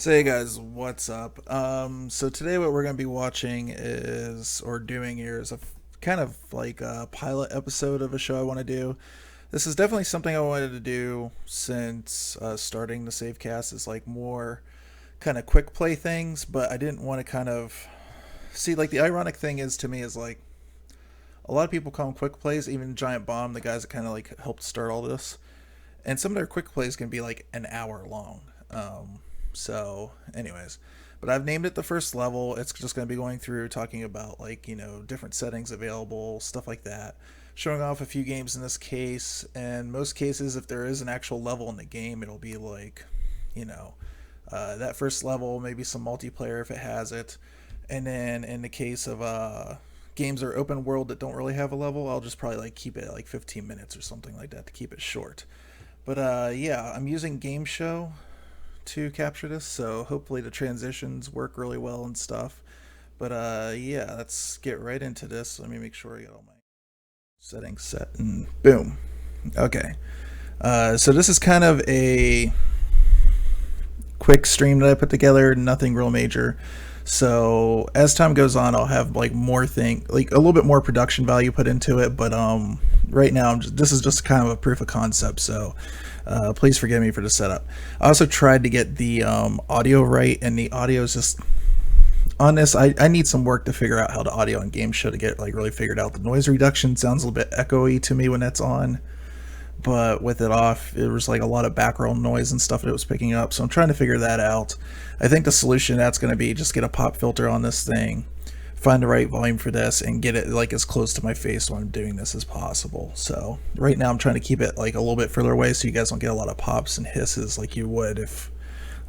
So hey guys, what's up? So today what we're gonna be watching is, or doing here, is a kind of like a pilot episode of a show I want to do. This is definitely something I wanted to do since starting the Savecast is like more kind of quick play things, but I didn't want to kind of see like the ironic thing is to me is like a lot of people call them quick plays, even Giant Bomb, the guys that kind of like helped start all this, and some of their quick plays can be like an hour long. Anyways, but I've named it the first level. It's just going to be going through talking about like different settings available, stuff like that, showing off a few games in this case. And most cases, if there is an actual level in the game, it'll be like you know that first level, maybe some multiplayer if it has it, and then in the case of games that are open world that don't really have a level, I'll just probably like keep it at like 15 minutes or something like that to keep it short. But yeah, I'm using Game Show to capture this, so hopefully the transitions work really well and stuff. But yeah, let's get right into this. Let me make sure I got all my settings set and boom. Okay. So this is kind of a quick stream that I put together, nothing real major. So as time goes on, I'll have like like a little bit more production value put into it. But right now, this is just kind of a proof of concept. So please forgive me for the setup. I also tried to get the audio right, and the audio is just on this. I need some work to figure out how the audio and game show to get like really figured out. The noise reduction sounds a little bit echoey to me when that's on, but with it off, it was like a lot of background noise and stuff that it was picking up. So I'm trying to figure that out. I think the solution that's going to be just get a pop filter on this thing, find the right volume for this, and get it like as close to my face when I'm doing this as possible. So right now I'm trying to keep it like a little bit further away so you guys don't get a lot of pops and hisses like you would if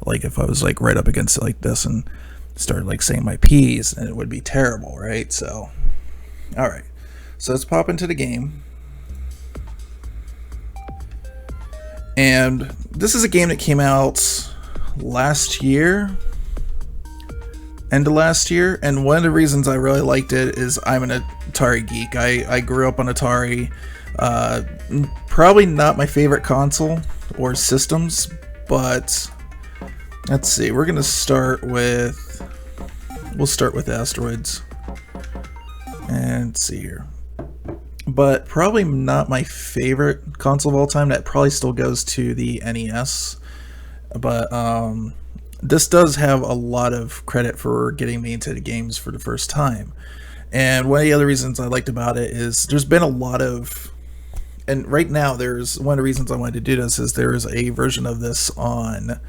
I was like right up against it like this and started like saying my P's, and it would be terrible, right? So all right, so let's pop into the game. And this is a game that came out last year, end of last year, and one of the reasons I really liked it is I'm an Atari geek. I grew up on Atari. Probably not my favorite console or systems, but let's see. We'll start with Asteroids. And let's see here. But probably not my favorite console of all time. That probably still goes to the NES. But this does have a lot of credit for getting me into the games for the first time. And one of the other reasons I liked about it is there's been a lot of... And right now, there's one of the reasons I wanted to do this is there is a version of this on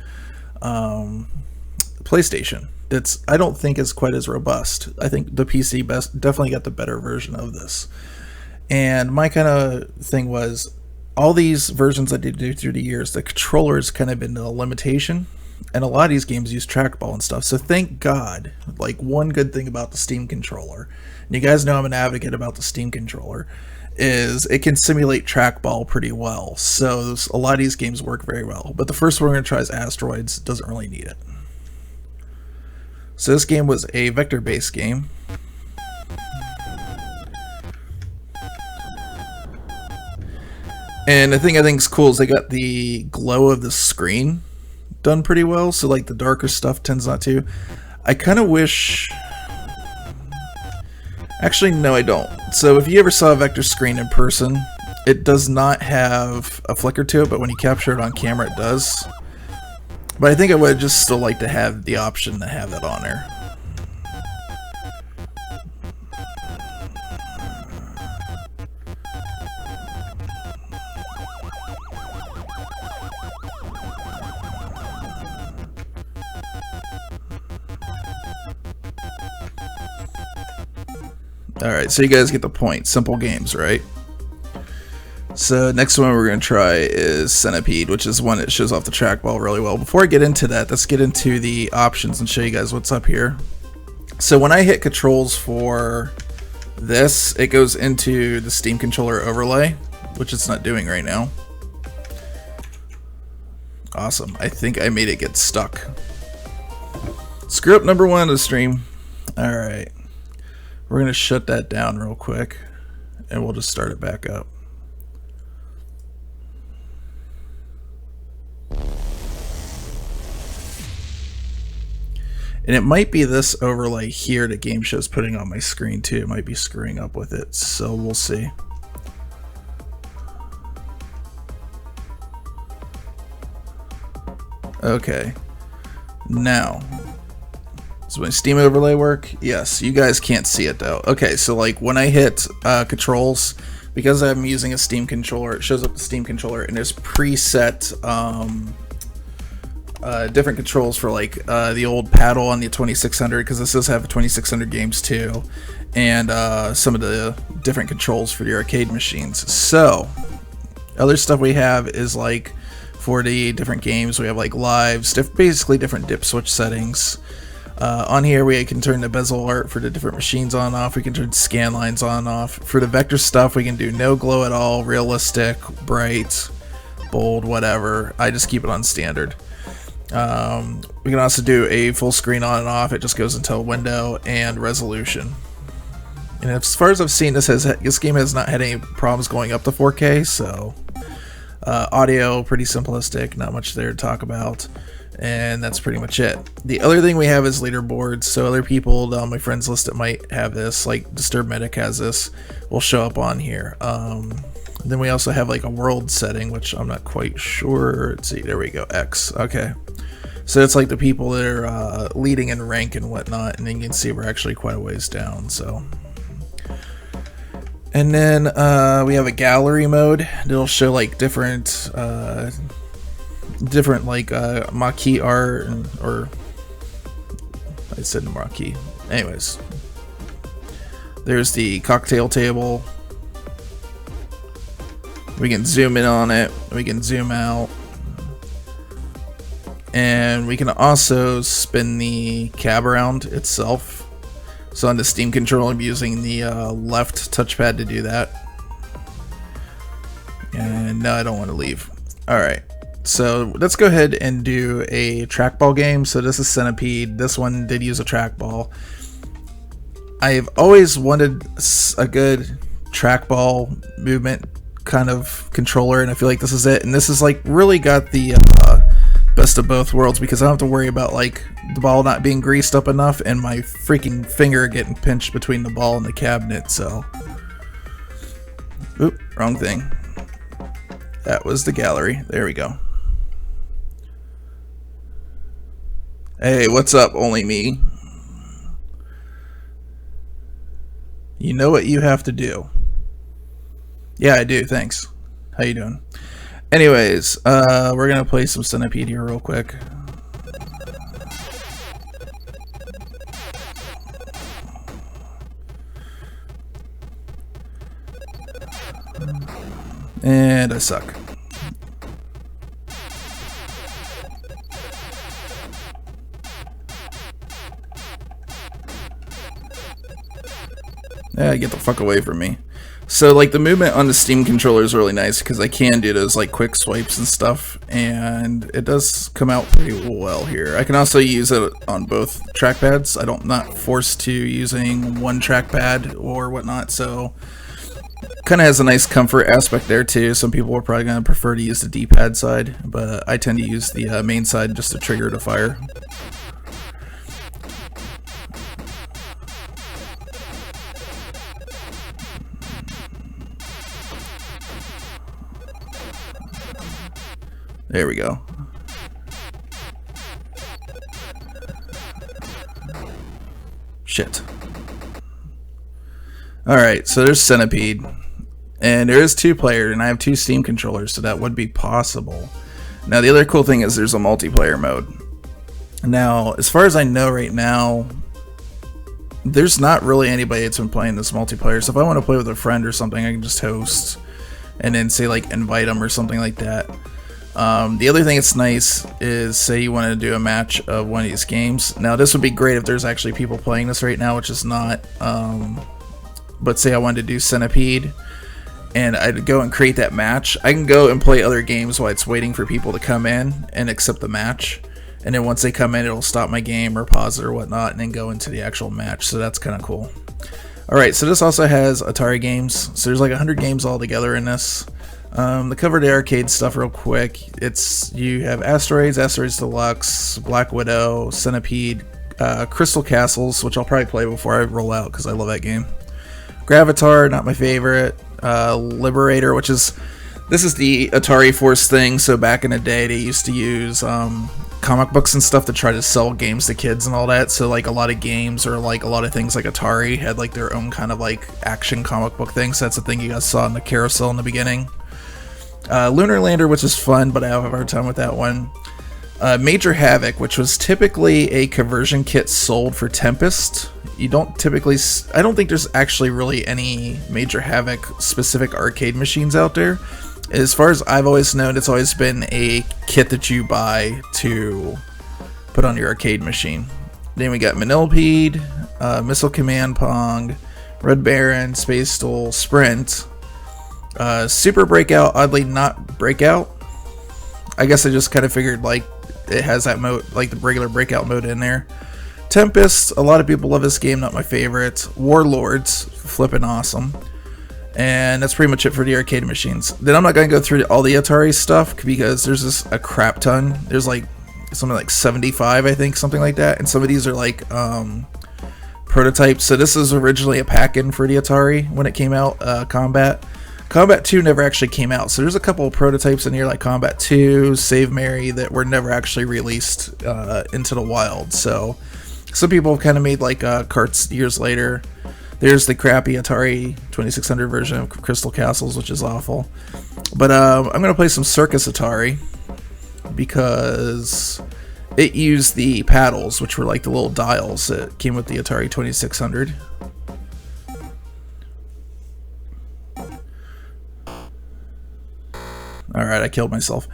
PlayStation. That's I don't think is quite as robust. I think the PC definitely got the better version of this. And my kind of thing was, all these versions I did do through the years, the controller's kind of been a limitation, and a lot of these games use trackball and stuff. So thank God, like one good thing about the Steam controller, and you guys know I'm an advocate about the Steam controller, is it can simulate trackball pretty well. So a lot of these games work very well. But the first one we're going to try is Asteroids. Doesn't really need it. So this game was a vector-based game. And the thing I think is cool is they got the glow of the screen done pretty well. So like the darker stuff tends not to. I kind of wish... Actually, no, I don't. So if you ever saw a vector screen in person, it does not have a flicker to it, but when you capture it on camera, it does. But I think I would just still like to have the option to have that on there. Alright, so you guys get the point. Simple games, right? So next one we're going to try is Centipede, which is one that shows off the trackball really well. Before I get into that, let's get into the options and show you guys what's up here. So when I hit controls for this, it goes into the Steam controller overlay, which it's not doing right now. Awesome. I think I made it get stuck. Screw up number one of the stream. Alright. We're going to shut that down real quick, and we'll just start it back up. And it might be this overlay here that Game Show's putting on my screen too. It might be screwing up with it, so we'll see. Okay, now, does my Steam overlay work? Yes, you guys can't see it though. Okay, so like when I hit controls, because I'm using a Steam controller, it shows up the Steam controller, and there's preset different controls for like the old paddle on the 2600, because this does have 2600 games too, and some of the different controls for the arcade machines. So other stuff we have is like for the different games, we have like lives, basically different dip switch settings. On here we can turn the bezel art for the different machines on and off. We can turn scan lines on and off. For the vector stuff, we can do no glow at all, realistic, bright, bold, whatever. I just keep it on standard. We can also do a full screen on and off. It just goes into a window, and resolution. And as far as I've seen, this game has not had any problems going up to 4K, so audio, pretty simplistic, not much there to talk about, and that's pretty much it. The other thing we have is leaderboards, so other people on my friends list that might have this, like Disturbed Medic has this, will show up on here. Then we also have like a world setting, which I'm not quite sure. Let's see, there we go, X. Okay, so it's like the people that are leading in rank and whatnot, and then you can see we're actually quite a ways down. So, and then we have a gallery mode that'll show like different like marquee art, or I said marquee. Anyways, there's the cocktail table. We can zoom in on it, we can zoom out, and we can also spin the cab around itself. So on the Steam controller, I'm using the left touchpad to do that. And no, I don't want to leave. Alright, so let's go ahead and do a trackball game. So this is Centipede. This one did use a trackball. I've always wanted a good trackball movement kind of controller, and I feel like this is it. And this is like really got the best of both worlds, because I don't have to worry about like the ball not being greased up enough and my freaking finger getting pinched between the ball and the cabinet. So, oop, wrong thing. That was the gallery. There we go. Hey, what's up, only me? You know what you have to do. Yeah, I do, thanks. How you doing? Anyways, we're gonna play some Centipede here real quick. And I suck. Yeah, get the fuck away from me. So like the movement on the Steam controller is really nice, because I can do those like quick swipes and stuff, and it does come out pretty well here. I can also use it on both trackpads. I'm not forced to using one trackpad or whatnot, so kind of has a nice comfort aspect there too. Some people are probably going to prefer to use the D-pad side, but I tend to use the main side just to trigger the fire. There we go. Shit. Alright, so there's Centipede. And there is 2-player, and I have 2 Steam controllers, so that would be possible. Now, the other cool thing is there's a multiplayer mode. Now, as far as I know right now, there's not really anybody that's been playing this multiplayer, so if I want to play with a friend or something, I can just host and then say, like, invite them or something like that. The other thing that's nice is, say you want to do a match of one of these games. Now, this would be great if there's actually people playing this right now, which is not. But say I wanted to do Centipede, and I'd go and create that match. I can go and play other games while it's waiting for people to come in and accept the match. And then once they come in, it'll stop my game or pause it or whatnot, and then go into the actual match. So that's kind of cool. Alright, so this also has Atari games. So there's like 100 games all together in this. The cover the arcade stuff real quick. You have Asteroids, Asteroids Deluxe, Black Widow, Centipede, Crystal Castles, which I'll probably play before I roll out because I love that game. Gravitar, not my favorite. Liberator, which is, this is the Atari Force thing. So back in the day, they used to use comic books and stuff to try to sell games to kids and all that. So like a lot of games, or like a lot of things like Atari had like their own kind of like action comic book thing. So that's the thing you guys saw in the carousel in the beginning. Lunar Lander, which is fun, but I have a hard time with that one. Major Havoc, which was typically a conversion kit sold for Tempest. You don't typically, I don't think there's actually really any Major Havoc specific arcade machines out there. As far as I've always known, it's always been a kit that you buy to put on your arcade machine. Then we got Manilpede, Missile Command Pong, Red Baron, Space Stool, Sprint, Super Breakout, oddly not Breakout. I guess I just kind of figured like it has that mode, like the regular Breakout mode in there. Tempest, a lot of people love this game, not my favorite. Warlords, flippin' awesome. And that's pretty much it for the arcade machines. Then I'm not going to go through all the Atari stuff because there's a crap ton. There's like something like 75, I think, something like that. And some of these are like prototypes. So this is originally a pack-in for the Atari when it came out, Combat. Combat 2 never actually came out. So there's a couple of prototypes in here like Combat 2, Save Mary, that were never actually released into the wild. So some people have kind of made like carts years later. There's the crappy Atari 2600 version of Crystal Castles, which is awful. But I'm going to play some Circus Atari because it used the paddles, which were like the little dials that came with the Atari 2600. Alright, I killed myself.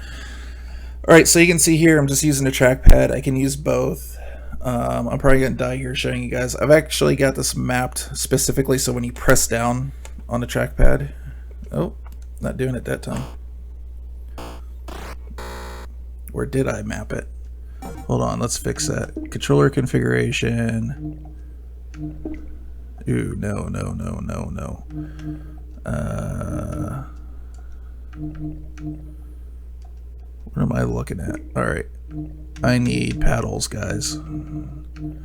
Alright, so you can see here I'm just using a trackpad. I can use both. I'm probably going to die here showing you guys. I've actually got this mapped specifically so when you press down on the trackpad... Oh, not doing it that time. Where did I map it? Hold on, let's fix that. Controller configuration. Ooh, no. What am I looking at? Alright. I need paddles, guys. Atari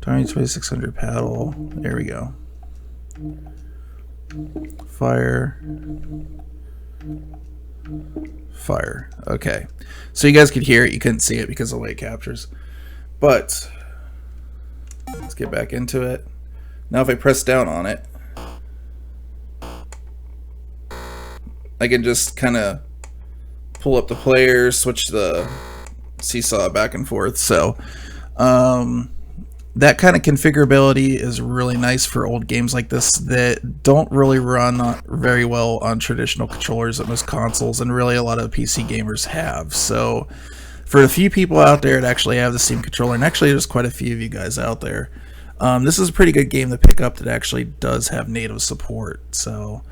2600 paddle. There we go. Fire. Fire. Okay. So you guys could hear it. You couldn't see it because of the way it captures. But let's get back into it. Now if I press down on it, I can just kind of pull up the players, switch the seesaw back and forth. So that kind of configurability is really nice for old games like this that don't really run very well on traditional controllers that most consoles and really a lot of PC gamers have. So for a few people out there that actually have the Steam controller, and actually there's quite a few of you guys out there, this is a pretty good game to pick up that actually does have native support. So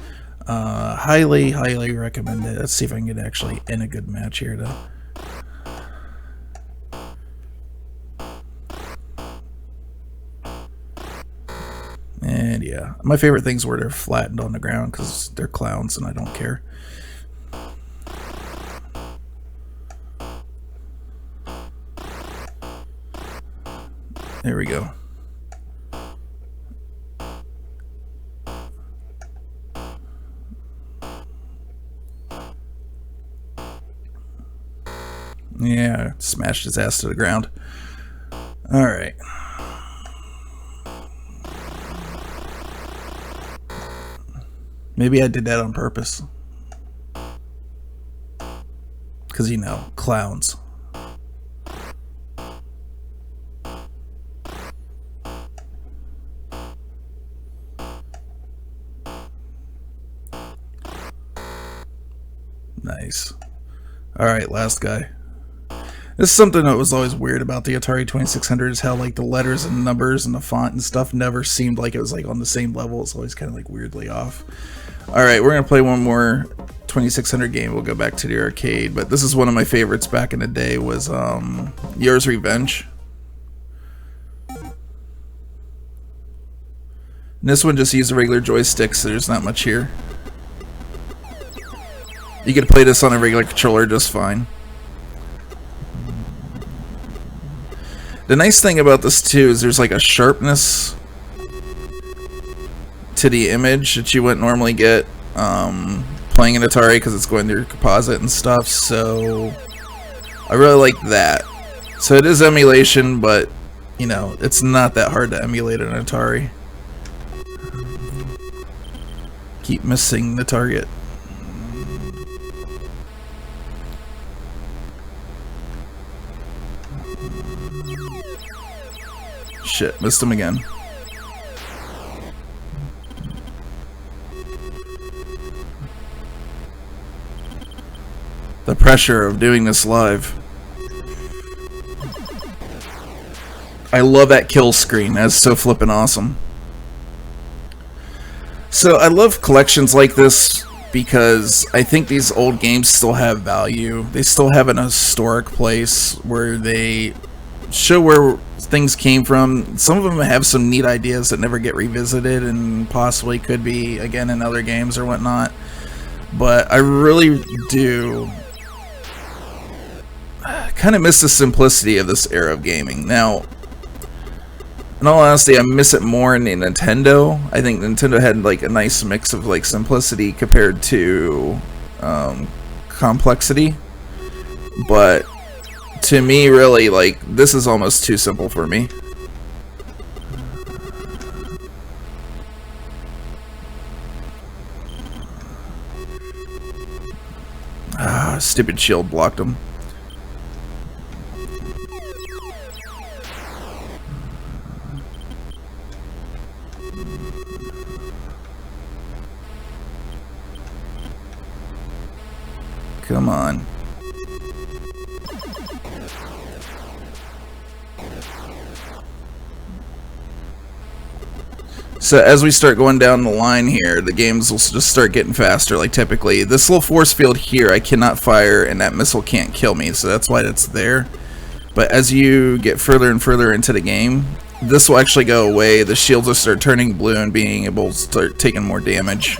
highly recommend it. Let's see if I can get actually in a good match here though. And yeah, my favorite things were they're flattened on the ground because they're clowns and I don't care. There we go. Yeah, smashed his ass to the ground. Alright. Maybe I did that on purpose. Because, you know, clowns. Nice. Alright, last guy. This is something that was always weird about the Atari 2600 is how like the letters and numbers and the font and stuff never seemed like it was like on the same level. It's always kind of like weirdly off. Alright, we're going to play one more 2600 game. We'll go back to the arcade, but this is one of my favorites back in the day was Yours Revenge. And this one just used a regular joystick, so there's not much here. You could play this on a regular controller just fine. The nice thing about this too is there's like a sharpness to the image that you wouldn't normally get playing an Atari because it's going through composite and stuff. So I really like that. So it is emulation, but you know, it's not that hard to emulate an Atari. Keep missing the target. Shit, missed him again. The pressure of doing this live. I love that kill screen. That's so flippin' awesome. So I love collections like this because I think these old games still have value. They still have an historic place where they show where things came from. Some of them have some neat ideas that never get revisited and possibly could be again in other games or whatnot. But I really do kind of miss the simplicity of this era of gaming. Now, in all honesty, I miss it more in Nintendo. I think Nintendo had like a nice mix of like simplicity compared to complexity. But to me, really, like, this is almost too simple for me. Ah, stupid shield blocked him. Come on. So as we start going down the line here, the games will just start getting faster. Like typically, this little force field here, I cannot fire, and that missile can't kill me, so that's why it's there. But as you get further and further into the game, this will actually go away. The shields will start turning blue and being able to start taking more damage.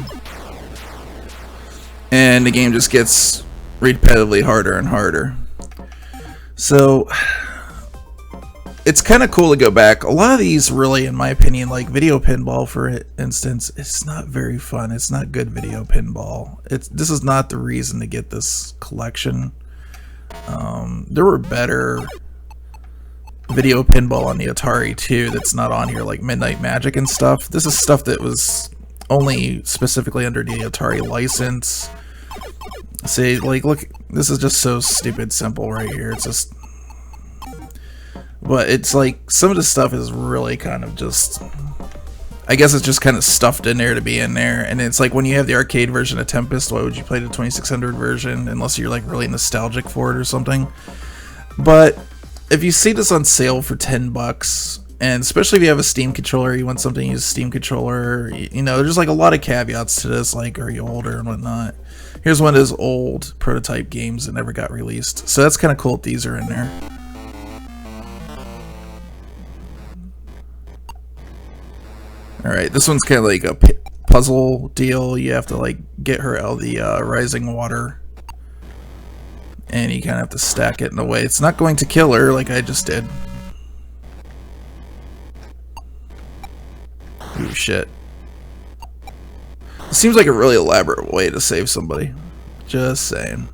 And the game just gets repetitively harder and harder. So it's kind of cool to go back. A lot of these really, in my opinion, like video pinball for instance, it's not very fun. It's not good video pinball. This is not the reason to get this collection. There were better video pinball on the Atari too that's not on here, like Midnight Magic and stuff. This is stuff that was only specifically under the Atari license. See, like, look, this is just so stupid simple right here. It's just, but it's like some of the stuff is really kind of just, I guess it's just kind of stuffed in there to be in there. And it's like when you have the arcade version of Tempest, why would you play the 2600 version unless you're like really nostalgic for it or something? But if you see this on sale for $10, and especially if you have a Steam controller, you want something to use a Steam controller, you know, there's like a lot of caveats to this, like, are you older and whatnot. Here's one of those old prototype games that never got released. So that's kind of cool that these are in there. Alright, this one's kind of like a puzzle deal. You have to like get her out of the rising water. And you kind of have to stack it in a way it's not going to kill her like I just did. Ooh, shit. It seems like a really elaborate way to save somebody. Just saying.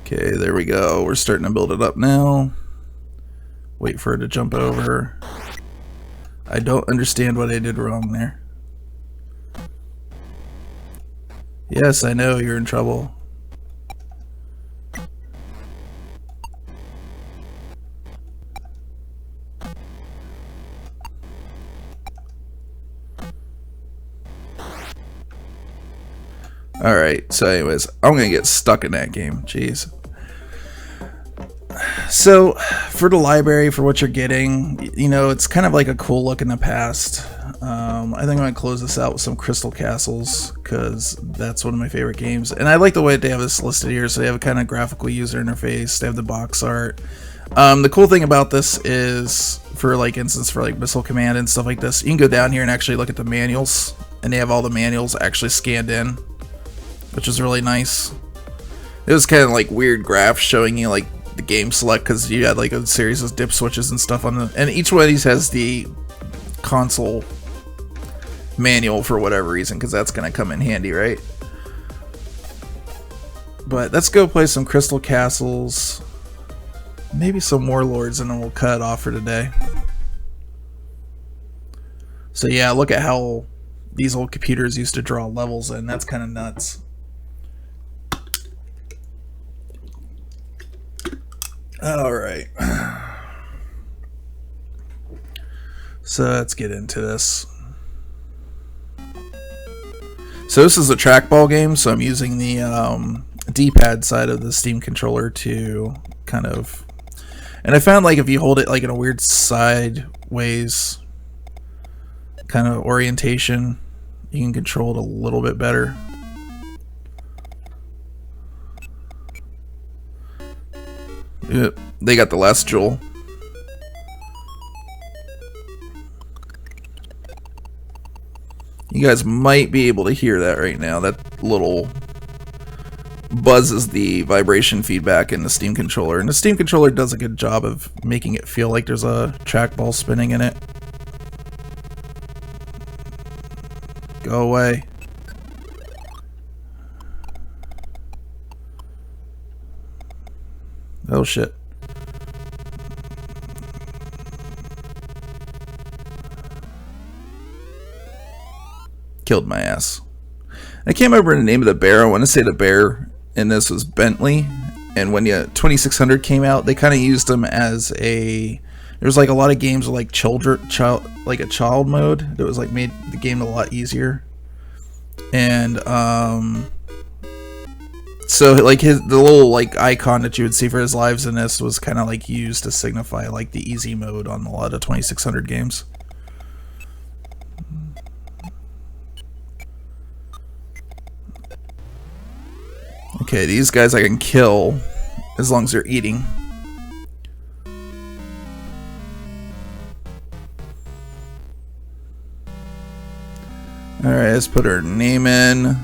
Okay, there we go. We're starting to build it up now. Wait for her to jump over. I don't understand what I did wrong there. Yes, I know you're in trouble. Alright, so anyways, I'm gonna get stuck in that game. Jeez. So, for the library, for what you're getting, you know, it's kind of like a cool look in the past. I think I'm going to close this out with some Crystal Castles, because that's one of my favorite games. And I like the way they have this listed here, so they have a kind of graphical user interface, they have the box art. The cool thing about this is, for like instance, for like Missile Command and stuff like this, you can go down here and actually look at the manuals, and they have all the manuals actually scanned in, which is really nice. It was kind of like weird graphs showing you like the game select, because you had like a series of dip switches and stuff on the, and each one of these has the console manual for whatever reason, because that's going to come in handy, right? But let's go play some Crystal Castles, maybe some Warlords, and then we'll cut it off for today. So yeah, look at how these old computers used to draw levels in. That's kind of nuts. Alright. So let's get into this. So this is a trackball game, so I'm using the D-pad side of the Steam controller to kind of... And I found like if you hold it like in a weird sideways kind of orientation, you can control it a little bit better. Yep, they got the last jewel. You guys might be able to hear that right now. That little buzz is the vibration feedback in the Steam controller. And the Steam controller does a good job of making it feel like there's a trackball spinning in it. Go away. Oh shit. Killed my ass. I can't remember the name of the bear. I want to say the bear in this was Bentley. And when 2600 came out, they kind of used them as a... There was like a lot of games with like like a child mode that was like made the game a lot easier. And so like the little like icon that you would see for his lives in this was kind of like used to signify like the easy mode on a lot of 2600 games. Okay, these guys I can kill as long as they're eating. Alright, let's put her name in.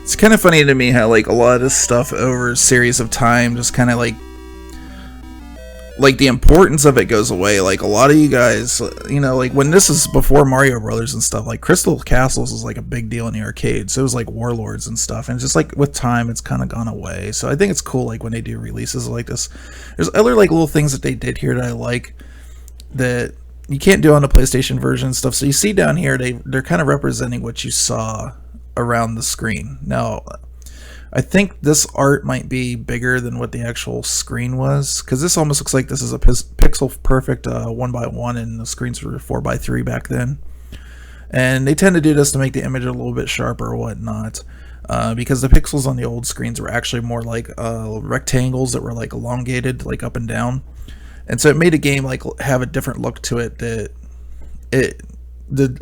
It's kind of funny to me how like a lot of this stuff over a series of time just kind of like the importance of it goes away. Like a lot of you guys, you know, like when this is before Mario Brothers and stuff, like Crystal Castles was like a big deal in the arcade. So it was like Warlords and stuff, and just like with time it's kind of gone away. So I think it's cool like when they do releases like this. There's other like little things that they did here that I like that you can't do on the PlayStation version and stuff. So you see down here they're kind of representing what you saw around the screen. Now I think this art might be bigger than what the actual screen was, because this almost looks like this is a pixel perfect 1x1, and the screens were 4x3 back then. And they tend to do this to make the image a little bit sharper or whatnot, because the pixels on the old screens were actually more like rectangles that were like elongated, like up and down. And so it made a game like have a different look to it. The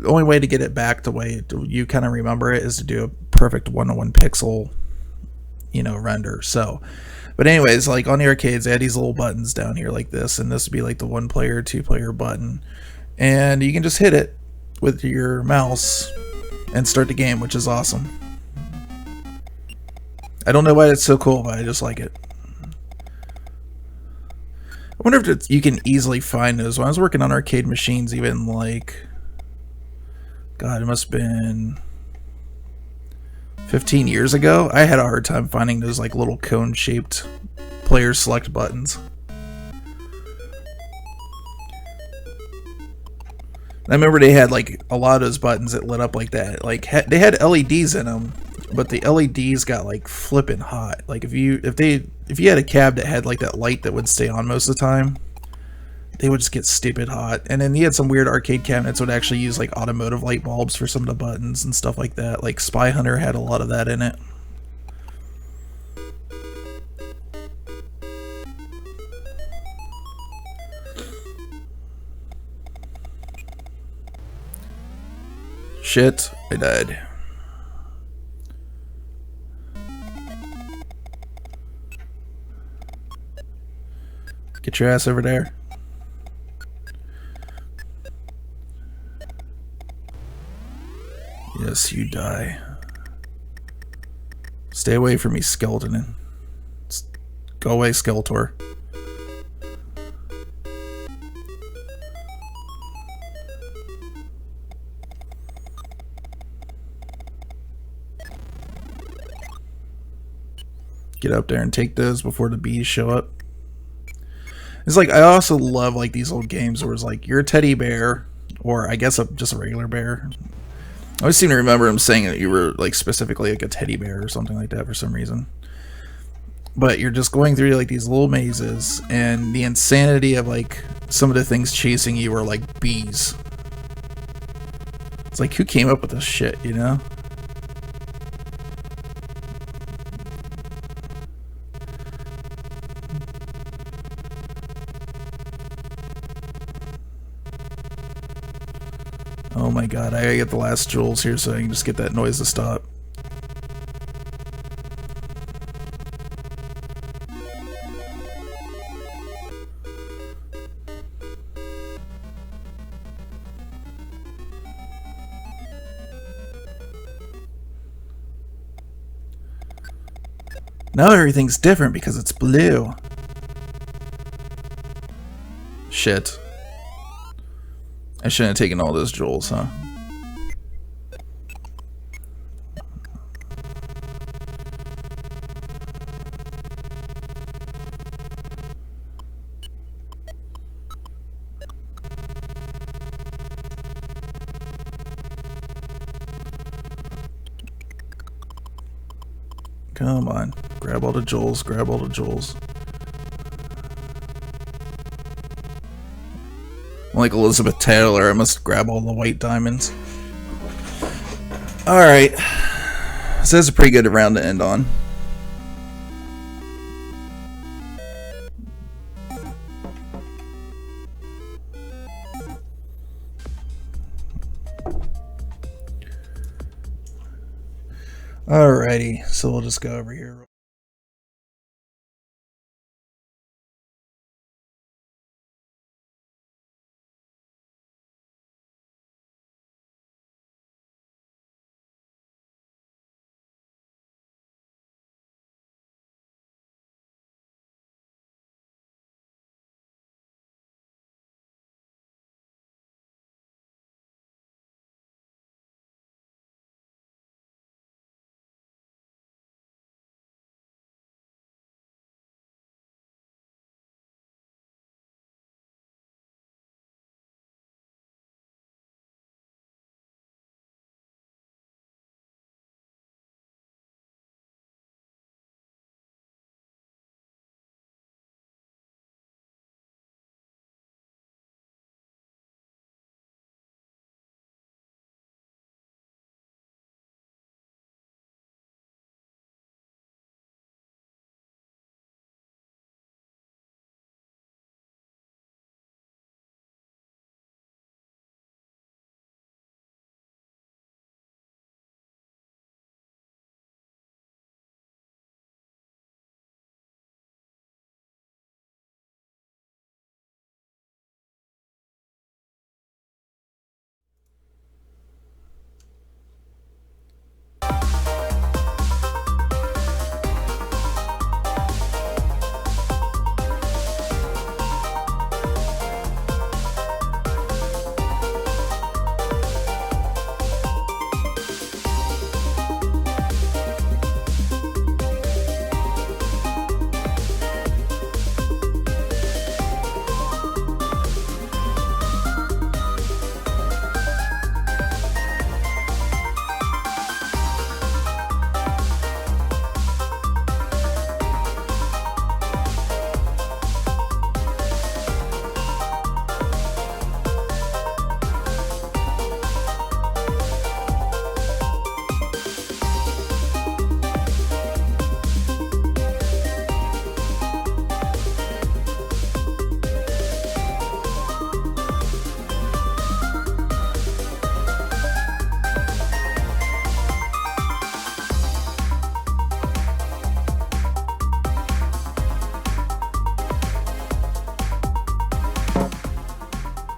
only way to get it back the way you kind of remember it is to do a perfect 1-to-1 pixel, you know, render. So but anyways, like on the arcades they had these little buttons down here like this, and this would be like the 1-player 2-player button, and you can just hit it with your mouse and start the game, which is awesome. I don't know why it's so cool, but I just like it. I wonder if you can easily find those. When I was working on arcade machines, even like, God, it must have been 15 years ago, I had a hard time finding those like little cone-shaped player select buttons. I remember they had like a lot of those buttons that lit up like that. Like they had LEDs in them, but the LEDs got like flipping hot. Like if you had a cab that had like that light that would stay on most of the time, they would just get stupid hot. And then you had some weird arcade cabinets that would actually use like automotive light bulbs for some of the buttons and stuff like that. Like Spy Hunter had a lot of that in it. Shit, I died. Get your ass over there. Yes, you die. Stay away from me, skeleton. Go away, Skeletor. Get up there and take those before the bees show up. It's like, I also love like these old games where it's like, you're a teddy bear, or I guess just a regular bear. I always seem to remember him saying that you were like specifically like a teddy bear or something like that for some reason. But you're just going through like these little mazes, and the insanity of like some of the things chasing you are like bees. It's like, who came up with this shit, you know? Oh my god, I gotta get the last jewels here so I can just get that noise to stop. Now everything's different because it's blue. Shit. I shouldn't have taken all those jewels, huh? Come on. Grab all the jewels, grab all the jewels. I'm like Elizabeth Taylor, I must grab all the white diamonds. Alright. So that's a pretty good round to end on. Alrighty, so we'll just go over here.